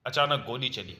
अचानक गोली चली।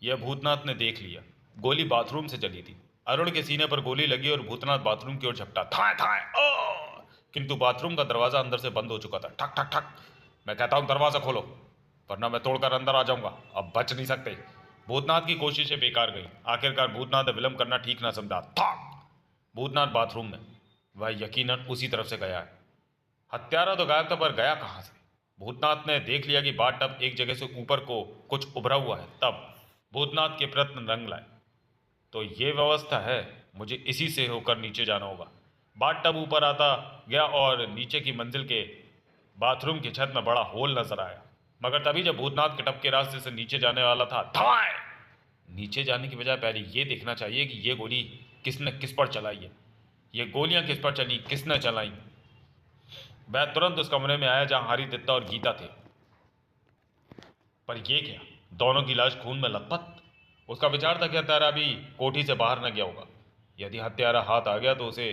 यह भूतनाथ ने देख लिया। गोली बाथरूम से चली थी। अरुण के सीने पर गोली लगी और भूतनाथ बाथरूम की ओर झपटा। थाए थाए ओ! किंतु बाथरूम का दरवाजा अंदर से बंद हो चुका था। ठक ठक ठक। मैं कहता हूं दरवाजा खोलो, वरना मैं तोड़कर अंदर आ जाऊंगा। अब बच नहीं सकते। भूतनाथ की कोशिशें बेकार गई। आखिरकार भूतनाथ ने विलंब करना ठीक ना समझा। था भूतनाथ बाथरूम में। वह यकीनन उसी तरफ से गया है। हत्यारा तो गायब था, पर गया कहां से? भूतनाथ ने देख लिया कि बाथटब एक जगह से ऊपर को कुछ उभरा हुआ है। तब भूतनाथ के प्रयत्न रंग लाए। तो ये व्यवस्था है, मुझे इसी से होकर नीचे जाना होगा। बाथटब ऊपर आता गया और नीचे की मंजिल के बाथरूम की छत में बड़ा होल नजर आया। मगर तभी जब भूतनाथ के टप के रास्ते से नीचे जाने वाला था, धाए! नीचे जाने की बजाय पहले ये देखना चाहिए कि ये गोली किसने किस पर चलाई है। ये गोलियां किस पर चली, किसने चलाई। वह तुरंत उस कमरे में आया जहां हरी दत्ता और गीता थे। पर यह क्या, दोनों की लाश खून में लथपथ। उसका विचार था कि हत्यारा अभी कोठी से बाहर न गया होगा। यदि हत्यारा हाथ आ गया तो उसे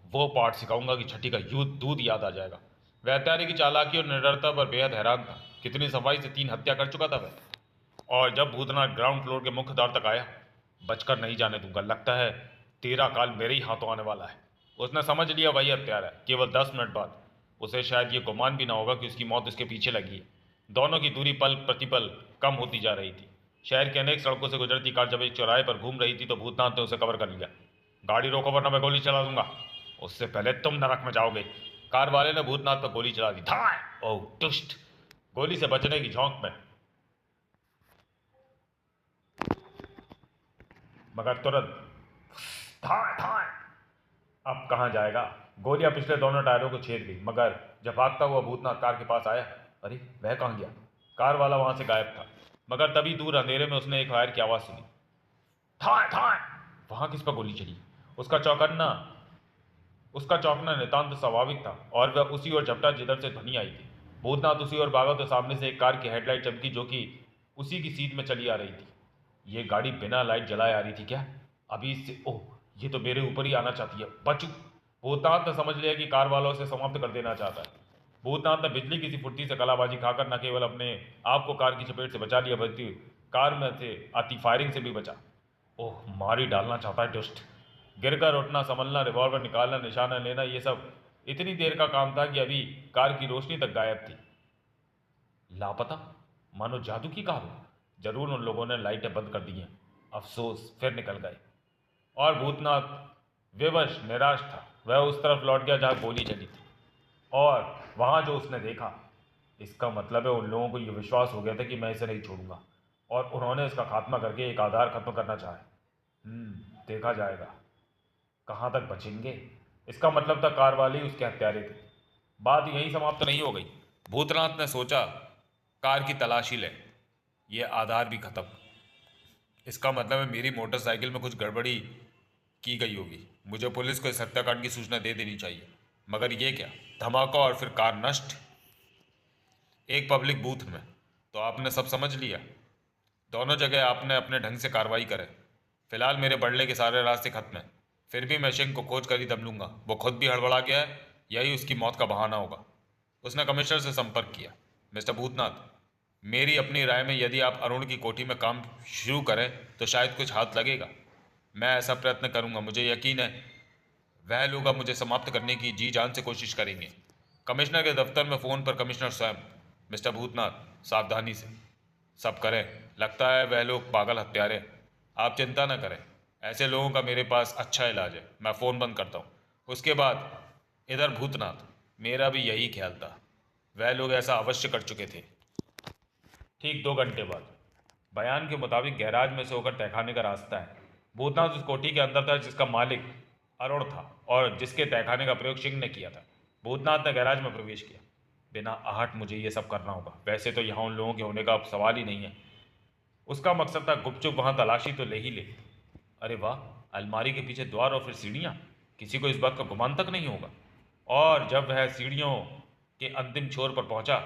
वो पाठ सिखाऊंगा कि छठी का युद्ध दूध याद आ जाएगा। वह हत्यारे की चालाकी और निडरता पर बेहद हैरान था। कितनी सफाई से 3 हत्या कर चुका था वह। और जब भूतनाथ ग्राउंड फ्लोर के मुख्य द्वार तक आया, बचकर नहीं जाने दूंगा, लगता है तेरा काल मेरे ही हाथों आने वाला है। उसने समझ लिया वही हत्यारा है। केवल 10 मिनट बाद उसे शायद ये गुमान भी ना होगा कि उसकी मौत उसके पीछे लगी है। दोनों की दूरी पल प्रतिपल कम होती जा रही थी। शहर के अनेक सड़कों से गुजरती कार जब एक चौराहे पर घूम रही थी तो भूतनाथ ने उसे कवर कर लिया। गाड़ी रोको वरना मैं गोली चला दूंगा। उससे पहले तुम नरक में जाओगे। कार वाले ने भूतनाथ पर गोली चला दी। धाए! ओह दुष्ट! गोली से बचने की झोंक में, मगर तुरंत धाए धाए। अब कहां जाएगा? गोलियां पिछले दोनों टायरों को छेद गई। मगर जब भागता हुआ भूतनाथ कार के पास आया, अरे वह कहां गया? कार वाला वहां से गायब था। मगर तभी दूर अंधेरे में उसने एक फायर की आवाज सुनी। थाए थाए! वहां किस पर गोली चली? उसका चौकन्ना उसका चौंकना नितांत स्वाभाविक था और वह उसी ओर झपटा जिधर से ध्वनि आई थी। भूतनाथ उसी ओर भागा तो सामने से एक कार की हेडलाइट चमकी, जो कि उसी की सीध में चली आ रही थी। ये गाड़ी बिना लाइट जलाए आ रही थी क्या? अभी इससे, ओह, ये तो मेरे ऊपर ही आना चाहती है। बचू! भूतनाथ ने समझ लिया कि कार वालों से समाप्त कर देना चाहता है। भूतनाथ ने बिजली की सी फुर्ती से कलाबाजी खाकर न केवल अपने आप को कार की चपेट से बचा लिया, बल्कि कार में से आती फायरिंग से भी बचा। ओह, मार ही डालना चाहता है दुष्ट। गिरकर उठना, संभलना, रिवॉल्वर निकालना, निशाना लेना, ये सब इतनी देर का काम था कि अभी कार की रोशनी तक गायब थी। लापता, मानो जादू की कार हो। जरूर उन लोगों ने लाइटें बंद कर दी हैं। अफसोस, फिर निकल गए। और भूतनाथ विवश निराश था। वह उस तरफ लौट गया जहां गोली चली थी। और वहां जो उसने देखा, इसका मतलब है उन लोगों को यह विश्वास हो गया था कि मैं इसे नहीं छोड़ूंगा, और उन्होंने इसका खात्मा करके एक आधार खत्म करना चाहा है। देखा जाएगा कहाँ तक बचेंगे। इसका मतलब था कार वाले ही उसके हत्यारे थे। बात यहीं समाप्त नहीं हो गई। भूतनाथ ने सोचा, कार की तलाशी ले, ये आधार भी खत्म। इसका मतलब है मेरी मोटरसाइकिल में कुछ गड़बड़ी की गई होगी। मुझे पुलिस को इस हत्याकांड की सूचना दे देनी चाहिए। मगर ये क्या, धमाका और फिर कार नष्ट एक पब्लिक बूथ में। तो आपने सब समझ लिया। दोनों जगह आपने अपने ढंग से कार्रवाई करे। फिलहाल मेरे बढ़ने के सारे रास्ते खत्म हैं। फिर भी मैं सिंह को खोज कर ही दम लूंगा। वो खुद भी हड़बड़ा गया है, यही उसकी मौत का बहाना होगा। उसने कमिश्नर से संपर्क किया। मिस्टर भूतनाथ, मेरी अपनी राय में यदि आप अरुण की कोठी में काम शुरू करें तो शायद कुछ हाथ लगेगा। मैं ऐसा प्रयत्न करूंगा। मुझे यकीन है वह लोग अब मुझे समाप्त करने की जी जान से कोशिश करेंगे। कमिश्नर के दफ्तर में फ़ोन पर कमिश्नर स्वयं। मिस्टर भूतनाथ, सावधानी से सब करें। लगता है वह लोग पागल हत्यारे। आप चिंता न करें, ऐसे लोगों का मेरे पास अच्छा इलाज है। मैं फ़ोन बंद करता हूँ। उसके बाद इधर भूतनाथ, मेरा भी यही ख्याल था। वह लोग ऐसा अवश्य कर चुके थे। ठीक 2 घंटे बाद, बयान के मुताबिक गैराज में से होकर तहखाने का रास्ता है। भूतनाथ उस कोठी के अंदर था जिसका मालिक अरुण था और जिसके तहखाने का प्रयोग सिंह ने किया था। भूतनाथ ने गैराज में प्रवेश किया। बिना आहट मुझे ये सब करना होगा। वैसे तो यहाँ उन लोगों के होने का अब सवाल ही नहीं है। उसका मकसद था गुपचुप वहाँ तलाशी तो ले ही ले। अरे वाह, अलमारी के पीछे द्वार और फिर सीढ़ियाँ। किसी को इस बात का गुमान तक नहीं होगा। और जब वह सीढ़ियों के अंतिम छोर पर पहुंचा,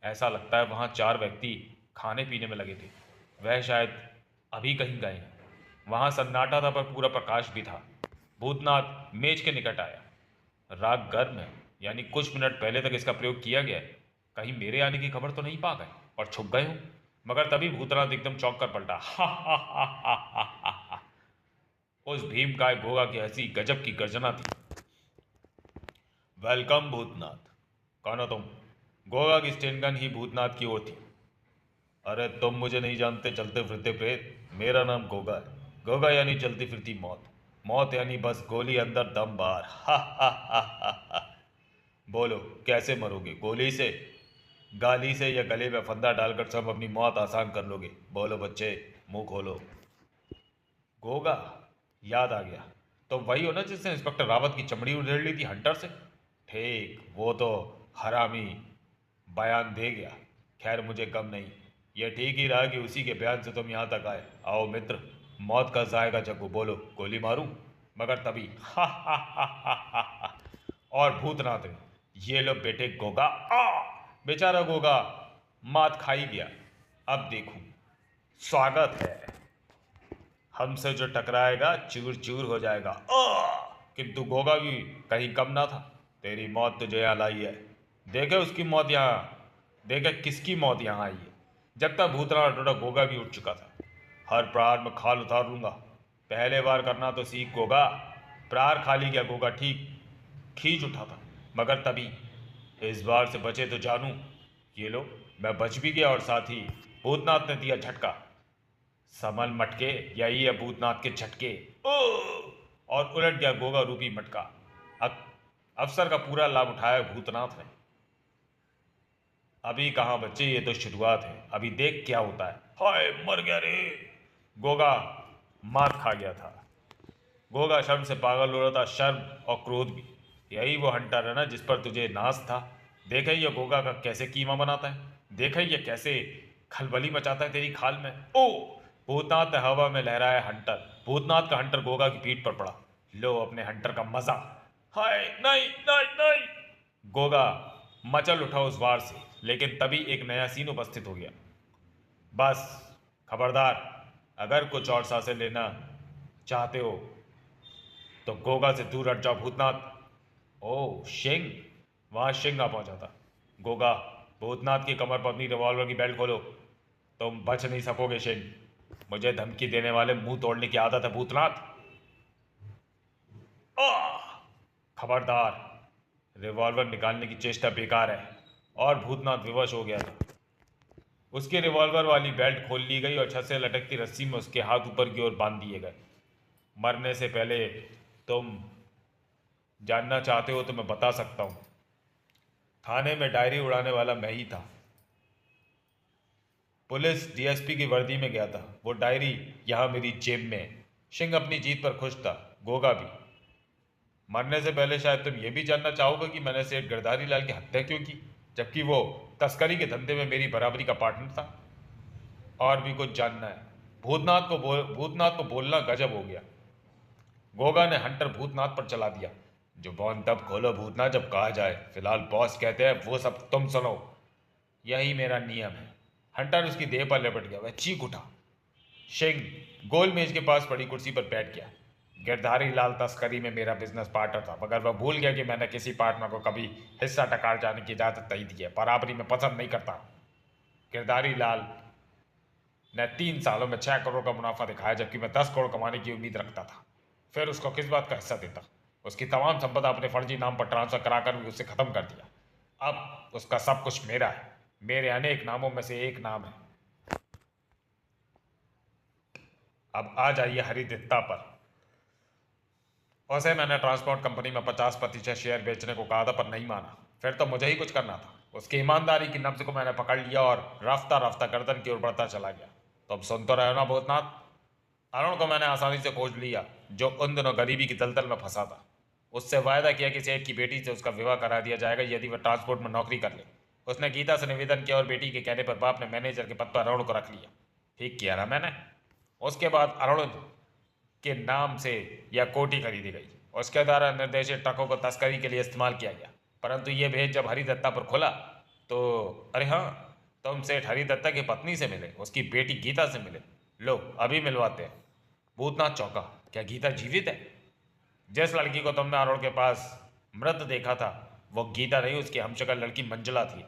ऐसा लगता है वहां 4 व्यक्ति खाने पीने में लगे थे। वह शायद अभी कहीं गए हैं। वहां सन्नाटा था पर पूरा प्रकाश भी था। भूतनाथ मेज के निकट आया। राग गर्म है, यानी कुछ मिनट पहले तक इसका प्रयोग किया गया है। कहीं मेरे आने की खबर तो नहीं पा गए और छुप गए हो। मगर तभी भूतनाथ एकदम चौंक कर पलटा। हा हा हा हा हा हा हा। उस भीमकाय घोगा की हंसी गजब की गर्जना थी। वेलकम भूतनाथ। कौन हो तुम? घोगा की स्टेनगन ही भूतनाथ की ओर थी। अरे तुम मुझे नहीं जानते चलते फिरते प्रेत, मेरा नाम घोगा है। घोगा यानी चलती फिरती मौत। मौत यानी बस गोली अंदर दम बाहर। हा हा हा हा हा। बोलो कैसे मरोगे? गोली से, गाली से, या गले में फंदा डालकर सब अपनी मौत आसान कर लोगे? बोलो बच्चे, मुंह खोलो। गोगा, याद आ गया। तो वही हो ना जिसने इंस्पेक्टर रावत की चमड़ी उधेड़ ली थी हंटर से? ठीक, वो तो हरामी बयान दे गया। खैर मुझे गम नहीं, ये ठीक ही रहा कि उसी के बयान से तुम यहाँ तक आए। आओ मित्र, मौत का जायका चखो। बोलो गोली मारूं? मगर तभी हा हा हा हा हा हा। और भूतनाथ ने, ये लो बेटे गोगा। बेचारा गोगा मात खाई गया। अब देखूं, स्वागत है, हमसे जो टकराएगा चूर चूर हो जाएगा। किंतु गोगा भी कहीं कम ना था। तेरी मौत तुझे यहाँ लाई है। देखे उसकी मौत यहाँ, देखे किसकी मौत यहाँ आई है। जब तक भूतनाथ टूटा गोगा भी उठ चुका था। हर प्रहार में खाल उतार लूंगा। पहले बार करना तो सीख गोगा। प्रहार खा ली गया गोगा, ठीक खींच उठा था। मगर तभी इस बार से बचे तो जानू। ये लो, मैं बच भी गया और साथ ही भूतनाथ ने दिया झटका। समल मटके, यही है भूतनाथ के झटके। ओ! और उलट गया गोगा रूपी मटका। अब अवसर का पूरा लाभ उठाया भूतनाथ ने। अभी कहाँ बच्चे, ये तो शुरुआत है, अभी देख क्या होता है। हाय मर गया रे। गोगा मात खा गया था। गोगा शर्म से पागल हो रहा था, शर्म और क्रोध भी। यही वो हंटर है ना जिस पर तुझे नाज था। देखा ही ये गोगा का कैसे कीमा बनाता है। देखा ही ये कैसे खलबली मचाता है तेरी खाल में। ओ! भूतनाथ ने हवा में लहराया हंटर। भूतनाथ का हंटर गोगा की पीठ पर पड़ा। लो अपने हंटर का मजा। हाय नहीं नहीं नहीं। गोगा मचल उठा उस वार से, लेकिन तभी एक नया सीन उपस्थित हो गया। बस खबरदार, अगर कुछ और सांसें लेना चाहते हो तो गोगा से दूर हट जाओ भूतनाथ। ओह शिंग, वहां शिंग आ पहुंचा था। गोगा, भूतनाथ की कमर पर अपनी रिवॉल्वर की बेल्ट खोलो। तुम बच नहीं सकोगे शिंग। मुझे धमकी देने वाले मुंह तोड़ने की आदत है भूतनाथ। आह! खबरदार, रिवॉल्वर निकालने की चेष्टा बेकार है। और भूतनाथ विवश हो गया था। उसकी रिवॉल्वर वाली बेल्ट खोल ली गई और छत से लटकती रस्सी में उसके हाथ ऊपर की ओर बांध दिए गए। मरने से पहले तुम जानना चाहते हो तो मैं बता सकता हूं। थाने में डायरी उड़ाने वाला मैं ही था। पुलिस डीएसपी की वर्दी में गया था। वो डायरी यहां मेरी जेब में है। सिंह अपनी जीत पर खुश था, गोगा भी। मरने से पहले शायद तुम ये भी जानना चाहोगे कि मैंने सेठ गिरधारी लाल की हत्या क्यों की, जबकि वो तस्करी के धंधे में मेरी बराबरी का पार्टनर था। और भी कुछ जानना है? भूतनाथ को बोलना गजब हो गया। गोगा ने हंटर भूतनाथ पर चला दिया। जुबान तब खोलो भूतनाथ जब कहा जाए, फिलहाल बॉस कहते हैं वो सब तुम सुनो। यही मेरा नियम है। हंटर उसकी देह पर लिपट गया। वह चीख उठा। सिंह गोल मेज के पास पड़ी कुर्सी पर बैठ गया। गिरधारी लाल तस्करी में मेरा बिजनेस पार्टनर था, मगर वह भूल गया कि मैंने किसी पार्टनर को कभी हिस्सा टकार जाने की इजाजत नहीं दी है। बराबरी में पसंद नहीं करता। गिरधारी लाल ने 3 सालों में 6 करोड़ का मुनाफा दिखाया, जबकि मैं 10 करोड़ कमाने की उम्मीद रखता था। फिर उसको किस बात का हिस्सा देता? उसकी तमाम संपदा अपने फर्जी नाम पर ट्रांसफर कराकर भी उसे खत्म कर दिया। अब उसका सब कुछ मेरा है। मेरे अनेक नामों में से एक नाम है। अब आ जाइए हरिदत्ता पर। उसे मैंने ट्रांसपोर्ट कंपनी में 50% शेयर बेचने को कहा था, पर नहीं माना। फिर तो मुझे ही कुछ करना था। उसकी ईमानदारी की नब्ज को मैंने पकड़ लिया और रफ्ता रफ्ता गर्दन की ओर बढ़ता चला गया। तो अब सुन तो रहे हो ना भूतनाथ? अरुण को मैंने आसानी से खोज लिया, जो उन दिनों गरीबी की दलदल में फंसा था। उससे वायदा किया कि सेठ की बेटी से उसका विवाह करा दिया जाएगा यदि वह ट्रांसपोर्ट में नौकरी कर ले। उसने गीता से निवेदन किया और बेटी के कहने पर बाप ने मैनेजर के पद पर अरुण को रख लिया। ठीक किया ना मैंने? उसके बाद अरुण के नाम से यह कोठी खरीदी गई। उसके द्वारा निर्देशित ट्रकों को तस्करी के लिए इस्तेमाल किया गया। परंतु ये भेद जब हरिदत्ता पर खुला तो अरे हाँ, तुम सेठ हरिदत्ता की पत्नी से मिले, उसकी बेटी गीता से मिले। लो अभी मिलवाते हैं। भूतनाथ चौंका। क्या गीता जीवित है? जिस लड़की को तुमने अरुण के पास मृत देखा था वो गीता नहीं, उसकी हमशक्ल लड़की मंजुला थी।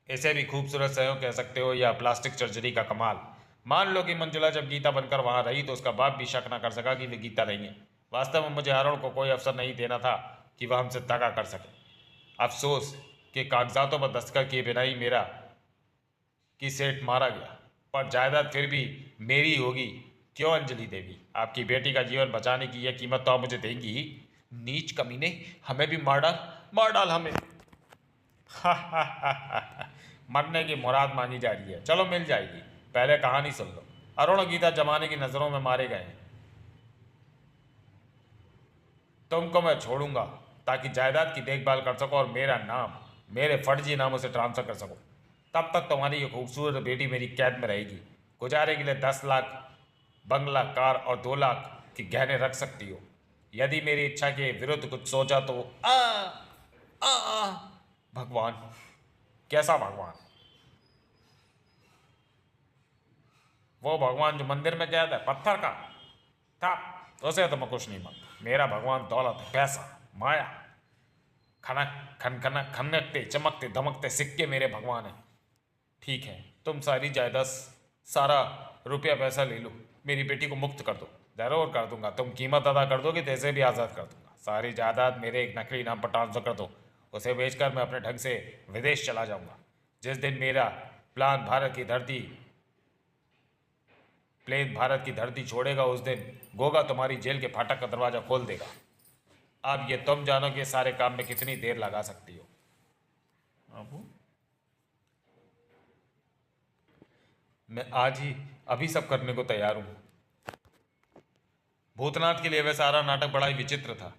इसे भी खूबसूरत संयोग कह सकते हो या प्लास्टिक सर्जरी का कमाल। मान लो कि मंजुला जब गीता बनकर वहां रही तो उसका बाप भी शक न कर सका कि वे गीता नहीं है। वास्तव में मुझे अरुण को कोई अवसर नहीं देना था कि वह हमसे दगा कर सके। अफसोस कि कागजातों पर दस्तखत किए बिना ही मेरा कि सेठ मारा गया, पर जायदाद फिर भी मेरी होगी। क्यों अंजलि देवी, आपकी बेटी का जीवन बचाने की यह कीमत तो आप मुझे देंगी ही। नीच कमीने, हमें भी मार डाल हमें। मरने की मुराद मांगी जा रही है, चलो मिल जाएगी, पहले कहानी सुन लो। अरुण और गीता जमाने की नजरों में मारे गए हैं। तुमको मैं छोड़ूंगा ताकि जायदाद की देखभाल कर सको और मेरा नाम मेरे फर्जी नामों से ट्रांसफर कर सको। तब तक तुम्हारी ये खूबसूरत बेटी मेरी कैद में रहेगी। गुजारे के लिए 10 लाख बंगला, कार और 2 लाख के गहने रख सकती हो। यदि मेरी इच्छा के विरुद्ध कुछ सोचा तो आ भगवान। कैसा भगवान? वो भगवान जो मंदिर में गया था, पत्थर का था, उसे तो मैं कुछ नहीं मानता। मेरा भगवान दौलत, पैसा, माया, खनक खनखनक खनकते चमकते धमकते सिक्के मेरे भगवान हैं। ठीक है, तुम सारी जायदाद, सारा रुपया पैसा ले लो, मेरी बेटी को मुक्त कर दो। जरूर कर दूंगा, तुम कीमत अदा कर दोगे तो इसे भी आज़ाद कर दूंगा। सारी जायदाद मेरे एक नकली नाम पर ट्रांसफर कर दो, उसे बेचकर मैं अपने ढंग से विदेश चला जाऊंगा। जिस दिन मेरा प्लान प्लेन भारत की धरती छोड़ेगा, उस दिन गोगा तुम्हारी जेल के फाटक का दरवाजा खोल देगा। अब ये तुम जानो कि सारे काम में कितनी देर लगा सकती हो। अबू, मैं आज ही अभी सब करने को तैयार हूं। भूतनाथ के लिए वह सारा नाटक बड़ा ही विचित्र था,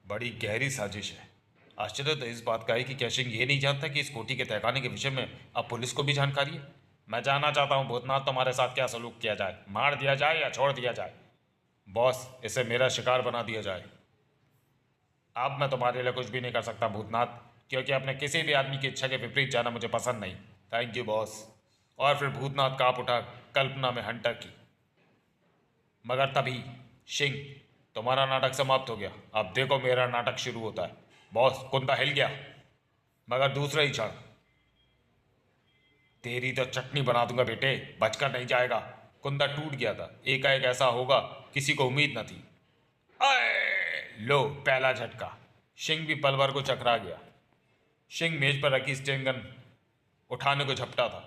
बड़ी गहरी साजिश है। आश्चर्य तो इस बात का है कि कैशिंग ये नहीं जानता कि इस कोठी के तहखाने के विषय में अब पुलिस को भी जानकारी है। मैं जानना चाहता हूँ भूतनाथ, तुम्हारे साथ क्या सलूक किया जाए, मार दिया जाए या छोड़ दिया जाए? बॉस, इसे मेरा शिकार बना दिया जाए। अब मैं तुम्हारे लिए कुछ भी नहीं कर सकता भूतनाथ, क्योंकि अपने किसी भी आदमी की इच्छा के विपरीत जाना मुझे पसंद नहीं। Thank you boss. और फिर भूतनाथ कांप उठा कल्पना में हंटर की। मगर तभी सिंह, तुम्हारा नाटक समाप्त हो गया, अब देखो मेरा नाटक शुरू होता है। बॉस, कुंदा हिल गया, मगर दूसरा ही क्षण तेरी तो चटनी बना दूंगा बेटे, बचकर नहीं जाएगा। कुंदा टूट गया था, एकाएक ऐसा होगा किसी को उम्मीद न थी। आए! लो पहला झटका। सिंह भी पल भर को चकरा गया। सिंह मेज पर रखी स्टेन गन उठाने को झपटा था।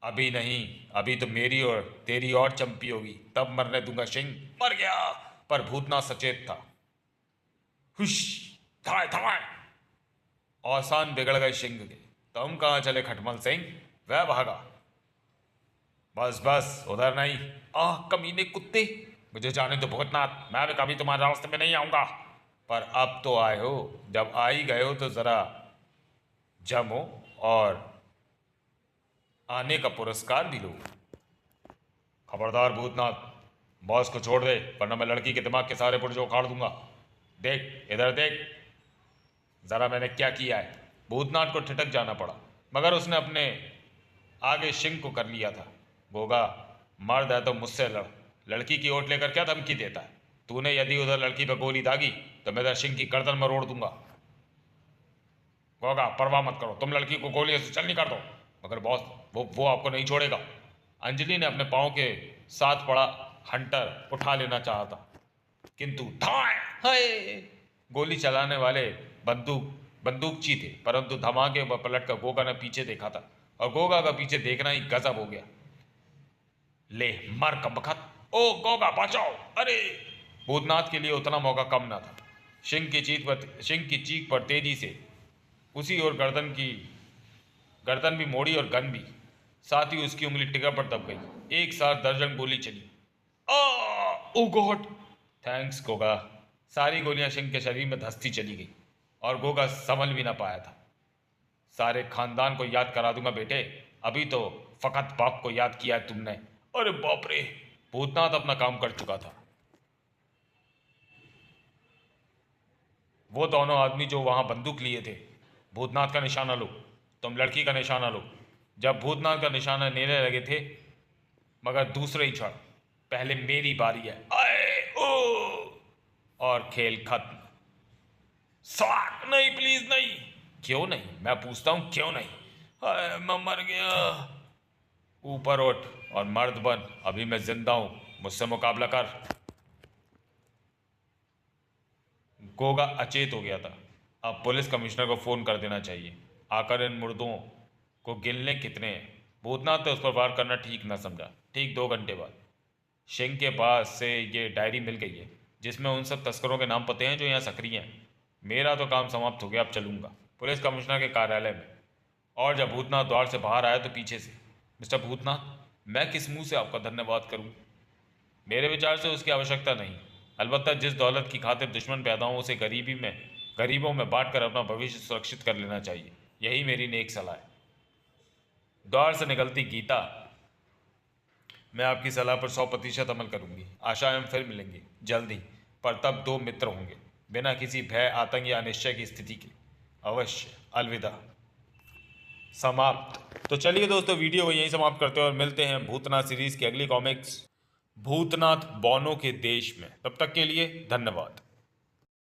अभी नहीं, अभी तो मेरी और तेरी और चंपी होगी, तब मरने दूंगा सिंह। मर गया, पर भूतनाथ सचेत था। हुश, थाए थाए। औसान बिगड़ गए सिंह के। तुम कहाँ चले खटमल सिंह? वह भागा। बस बस, उधर नहीं। आह कमीने कुत्ते, मुझे जाने तो भूतनाथ, मैं भी कभी तुम्हारे रास्ते में नहीं आऊंगा। पर अब तो आए हो, जब आ ही गए हो तो जरा जमो और आने का पुरस्कार भी लो। खबरदार भूतनाथ, बॉस को छोड़ दे, वरना मैं लड़की के दिमाग के सारे पुर्जे उखाड़ दूंगा। देख इधर देख, जरा मैंने क्या किया है। भूतनाथ को ठिठक जाना पड़ा, मगर उसने अपने आगे सिंह को कर लिया था। गोगा, मर्द है तो मुझसे लड़, लड़की की ओट लेकर क्या धमकी देता है? तूने यदि उधर लड़की पर गोली दागी तो मैं सिंह की गर्दन में रोड़ दूंगा। गोगा, परवाह मत करो, तुम लड़की को गोलियों से चलनी कर दो। मगर बॉस, वो आपको नहीं छोड़ेगा। अंजलि ने अपने पाँव के साथ पड़ा हंटर उठा लेना चाहा था, किंतु ठाए हाय, गोली चलाने वाले बंदूकची थे, परंतु धमाके पर पलट कर गोगा ने पीछे देखा था, और गोगा का पीछे देखना ही गजब हो गया। ले मर कमबख्त। ओ गोगा बचाओ, अरे! भूतनाथ के लिए उतना मौका कम ना था। सिंह की चीख पर तेजी से उसी और गर्दन भी मोड़ी और गन भी, साथ ही उसकी उंगली टिका पर दब गई। एक साथ दर्जन गोली चली। ओ गॉड! थैंक्स गोगा। सारी गोलियां सिंह के शरीर में धंसती चली गई और गोगा संभल भी ना पाया था। सारे खानदान को याद करा दूंगा बेटे, अभी तो फकत बाप को याद किया है तुमने। अरे बाप रे! भूतनाथ अपना काम कर चुका था। वो दोनों आदमी जो वहां बंदूक लिए थे, भूतनाथ का निशाना लो, तुम लड़की का निशाना लो। जब भूतनाथ का निशाना लेने लगे थे, मगर दूसरे ही क्षण पहले मेरी बारी है। आए ओ! और खेल खत्म। स्वाक नहीं, प्लीज नहीं। क्यों नहीं, मैं पूछता हूँ क्यों नहीं। हाय मैं मर गया। ऊपर उठ और मर्द बन, अभी मैं जिंदा हूँ, मुझसे मुकाबला कर। गोगा अचेत हो गया था। अब पुलिस कमिश्नर को फ़ोन कर देना चाहिए। आकर इन मुर्दों को गिन लें कितने हैं। भूतनाथ ने उस पर वार करना ठीक न समझा। ठीक 2 घंटे बाद सिंह के पास से ये डायरी मिल गई है, जिसमें उन सब तस्करों के नाम पते हैं जो यहाँ सक्रिय हैं। मेरा तो काम समाप्त हो गया, अब चलूँगा पुलिस कमिश्नर के कार्यालय में। और जब भूतनाथ द्वार से बाहर आया तो पीछे से, मिस्टर भूतनाथ, मैं किस मुंह से आपका धन्यवाद करूं? मेरे विचार से उसकी आवश्यकता नहीं। अलबत्ता जिस दौलत की खातिर दुश्मन पैदा हो उसे गरीबों में बांट कर अपना भविष्य सुरक्षित कर लेना चाहिए। यही मेरी नेक सलाह है। द्वार से निकलती गीता, मैं आपकी सलाह पर 100% अमल करूंगी। आशा हम फिर मिलेंगे जल्द ही, पर तब 2 मित्र होंगे, बिना किसी भय, आतंक या अनिश्चय की स्थिति के। अवश्य। अलविदा। समाप्त। तो चलिए दोस्तों, वीडियो को यहीं समाप्त करते हैं और मिलते हैं भूतनाथ सीरीज की अगली कॉमिक्स भूतनाथ बौनों के देश में। तब तक के लिए धन्यवाद।